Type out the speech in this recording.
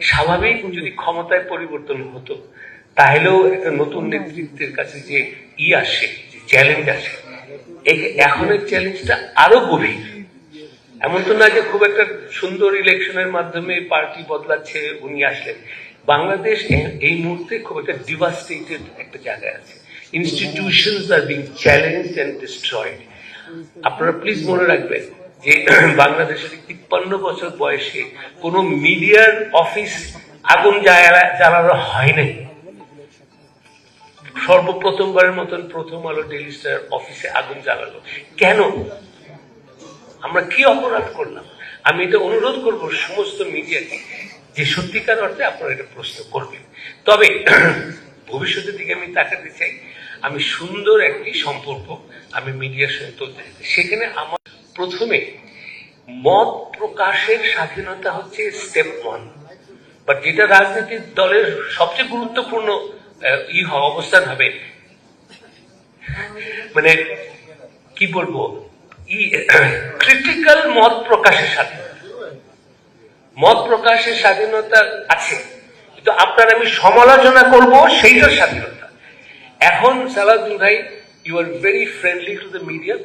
স্বাভাবিক যদি ক্ষমতায় পরিবর্তন হতো তাহলেও একটা নতুন নেতৃত্বের কাছে যে আসে, যে চ্যালেঞ্জ আসে, এখনের চ্যালেঞ্জটা আরো গভীর। এমন তো না যে খুব একটা সুন্দর ইলেকশনের মাধ্যমে পার্টি বদলাচ্ছে, উনি আসলেন। বাংলাদেশ এই মুহূর্তে খুব একটা ডিভাস্টেটেড একটা জায়গায় আছে। Institutions are being challenged and destroyed. আপনারা প্লিজ মনে রাখবেন যে বাংলাদেশের 53 বছর বয়সে কোন মিডিয়ার অফিস আগুন জ্বালানো হয় নাই। সর্বপ্রথমবারের মতন প্রথম আলো, ডেইলি স্টার অফিসে আগুন জ্বালালো কেন? আমরা কি অপরাধ করলাম? আমি এটা অনুরোধ করব সমস্ত মিডিয়াকে যে সত্যিকার অর্থে আপনারা এটা প্রশ্ন করবেন। তবে ভবিষ্যতের দিকে আমি তাকাতে চাই। আমি সুন্দর একটি সম্পর্ক আমি মিডিয়ার সঙ্গে তুলতে চাই। সেখানে আমার প্রথমে মত প্রকাশের স্বাধীনতা হচ্ছে স্টেপ 1, বাট যেটা রাজনৈতিক দলের সবচেয়ে গুরুত্বপূর্ণ অবস্থান হবে, মানে কি বলবো, ক্রিটিক্যাল মত প্রকাশের স্বাধীনতা। মত প্রকাশের স্বাধীনতা আছে, কিন্তু আপনার আমি সমালোচনা করব সেইটার স্বাধীনতা। এখন সালাউদ্দিন ভাই, you are very friendly to the media.